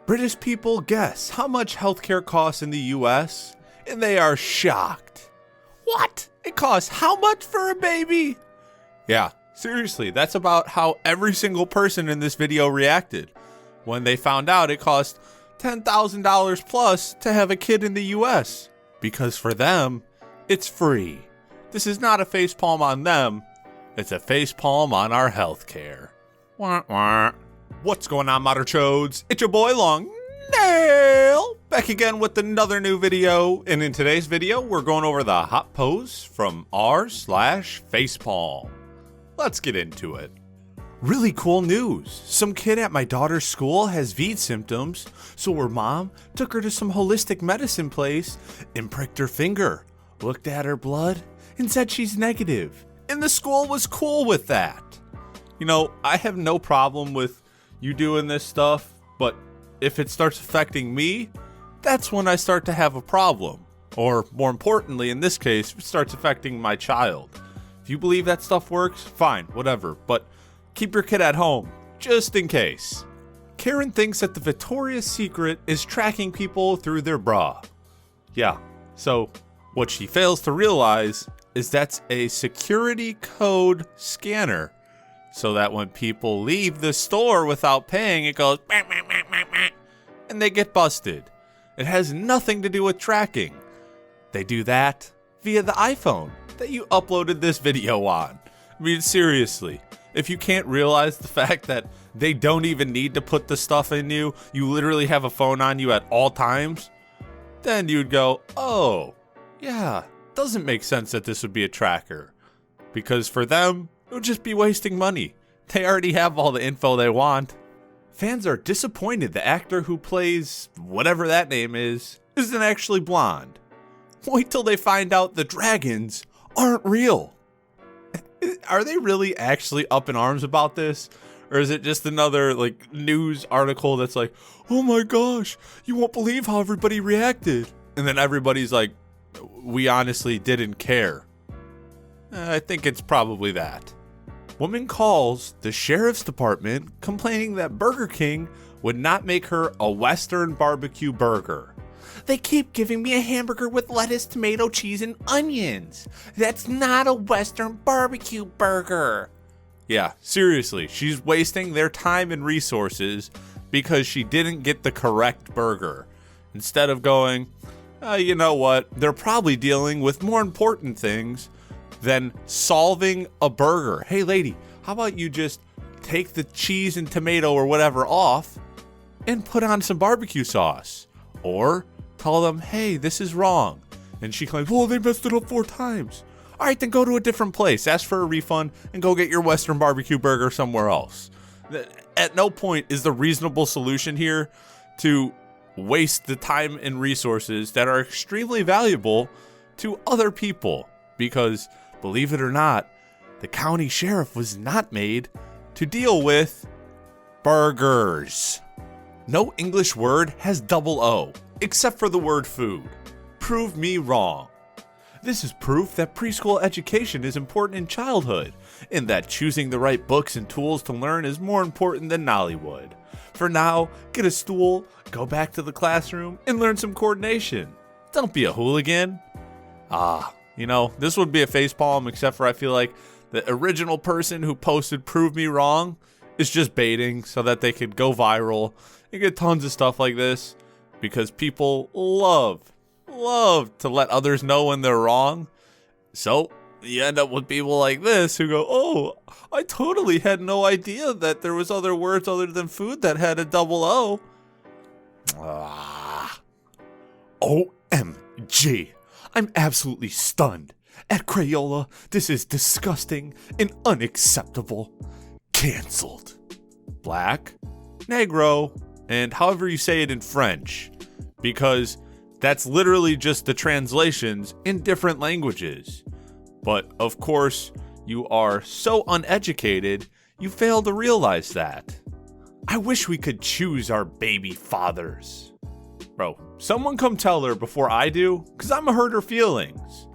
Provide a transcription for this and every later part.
British people guess how much healthcare costs in the US, and they are shocked. What? It costs how much for a baby? Yeah, seriously, that's about how every single person in this video reacted when they found out it cost $10,000 plus to have a kid in the US. Because for them, it's free. This is not a facepalm on them, it's a facepalm on our healthcare. Wah, wah. What's going on, Moderchodes? It's your boy Long Nail, back again with another new video. And in today's video, we're going over the hot pose from r/facepalm. Let's get into it. Really cool news. Some kid at my daughter's school has VED symptoms, so her mom took her to some holistic medicine place and pricked her finger, looked at her blood, and said she's negative. And the school was cool with that. You know, I have no problem with you doing this stuff, but if it starts affecting me, that's when I start to have a problem. Or more importantly, in this case, it starts affecting my child. If you believe that stuff works, fine, whatever, but keep your kid at home, just in case. Karen thinks that the Victoria's Secret is tracking people through their bra. Yeah, so what she fails to realize is that's a security code scanner, so that when people leave the store without paying, it goes bah, bah, bah, bah, bah, and they get busted. It has nothing to do with tracking. They do that via the iPhone that you uploaded this video on. I mean, seriously, if you can't realize the fact that they don't even need to put the stuff in you, you literally have a phone on you at all times, then you'd go, oh, yeah, doesn't make sense that this would be a tracker. Because for them, it would just be wasting money. They already have all the info they want. Fans are disappointed the actor who plays whatever that name is isn't actually blonde. Wait till they find out the dragons aren't real. Are they really actually up in arms about this? Or is it just another news article that's like, oh my gosh, you won't believe how everybody reacted. And then everybody's like, we honestly didn't care. I think it's probably that. Woman calls the sheriff's department complaining that Burger King would not make her a Western barbecue burger. They keep giving me a hamburger with lettuce, tomato, cheese, and onions. That's not a Western barbecue burger. Yeah, seriously, she's wasting their time and resources because she didn't get the correct burger. Instead of going, you know what, they're probably dealing with more important things than solving a burger. Hey lady, how about you just take the cheese and tomato or whatever off and put on some barbecue sauce? Or tell them, hey, this is wrong. And she claims, well, they messed it up 4 times. All right, then go to a different place, ask for a refund, and go get your Western barbecue burger somewhere else. At no point is the reasonable solution here to waste the time and resources that are extremely valuable to other people. Because, believe it or not, the county sheriff was not made to deal with burgers. No English word has double O, except for the word food. Prove me wrong. This is proof that preschool education is important in childhood, and that choosing the right books and tools to learn is more important than Nollywood. For now, get a stool, go back to the classroom, and learn some coordination. Don't be a hooligan. You know, this would be a facepalm, except for I feel like the original person who posted Prove Me Wrong is just baiting so that they could go viral and get tons of stuff like this, because people love to let others know when they're wrong. So you end up with people like this who go, oh, I totally had no idea that there was other words other than food that had a double O. OMG. I'm absolutely stunned. At Crayola, this is disgusting and unacceptable. Cancelled. Black, Negro, and however you say it in French, because that's literally just the translations in different languages. But of course, you are so uneducated, you fail to realize that. I wish we could choose our baby fathers. Bro, someone come tell her before I do, because I'm going to hurt her feelings.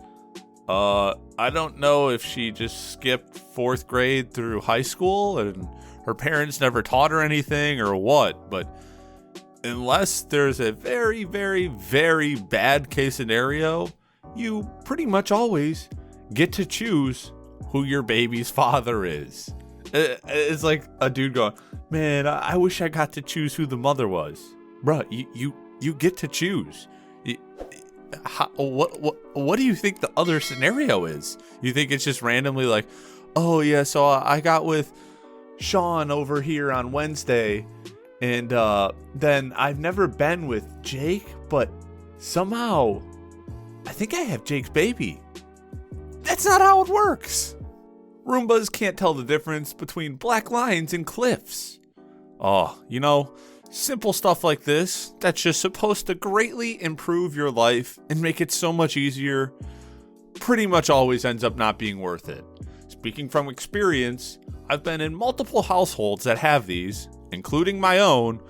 I don't know if she just skipped 4th grade through high school and her parents never taught her anything or what, but Unless there's a very, very, very bad case scenario, you pretty much always get to choose who your baby's father is. It's like a dude going, man, I wish I got to choose who the mother was. Bruh, you get to choose. What do you think the other scenario is? You think it's just randomly like, oh yeah, so I got with Sean over here on Wednesday, and then I've never been with Jake, but somehow I think I have Jake's baby. That's not how it works. Roombas can't tell the difference between black lines and cliffs. Oh, simple stuff like this that's just supposed to greatly improve your life and make it so much easier pretty much always ends up not being worth it. Speaking from experience, I've been in multiple households that have these, including my own,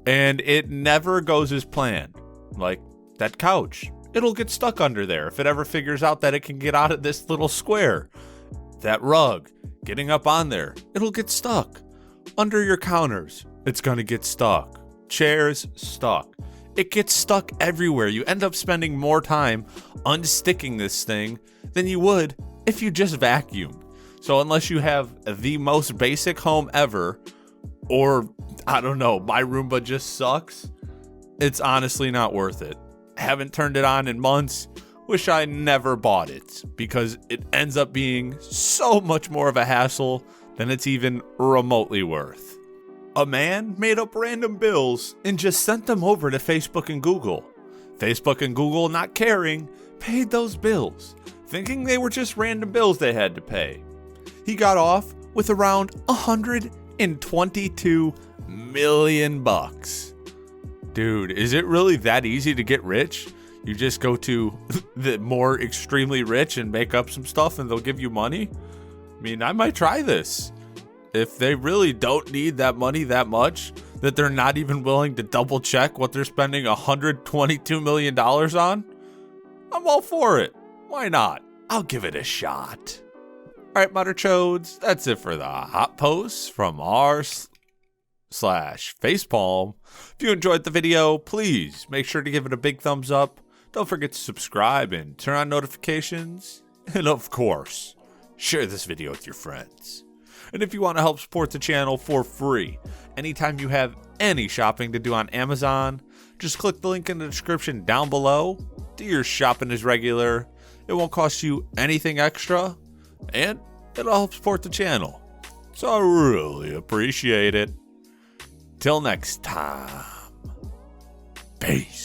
and it never goes as planned. Like that couch, it'll get stuck under there if it ever figures out that it can get out of this little square. That rug, getting up on there, it'll get stuck. Under your counters, it's gonna get stuck. Chairs, stuck. It gets stuck everywhere. You end up spending more time unsticking this thing than you would if you just vacuumed. So unless you have the most basic home ever, or I don't know, my Roomba just sucks, it's honestly not worth it. Haven't turned it on in months. Wish I never bought it because it ends up being so much more of a hassle than it's even remotely worth. A man made up random bills and just sent them over to Facebook and Google. Facebook and Google, not caring, paid those bills, thinking they were just random bills they had to pay. He got off with around $122 million. Dude, is it really that easy to get rich? You just go to the more extremely rich and make up some stuff and they'll give you money? I mean, I might try this. If they really don't need that money that much, that they're not even willing to double check what they're spending $122 million on, I'm all for it. Why not? I'll give it a shot. All right, Mutter Chodes, that's it for the hot posts from r/FacePalm. If you enjoyed the video, please make sure to give it a big thumbs up. Don't forget to subscribe and turn on notifications. And of course, share this video with your friends. And if you want to help support the channel for free, anytime you have any shopping to do on Amazon, just click the link in the description down below. Do your shopping as regular. It won't cost you anything extra, and it'll help support the channel. So I really appreciate it. Till next time, peace.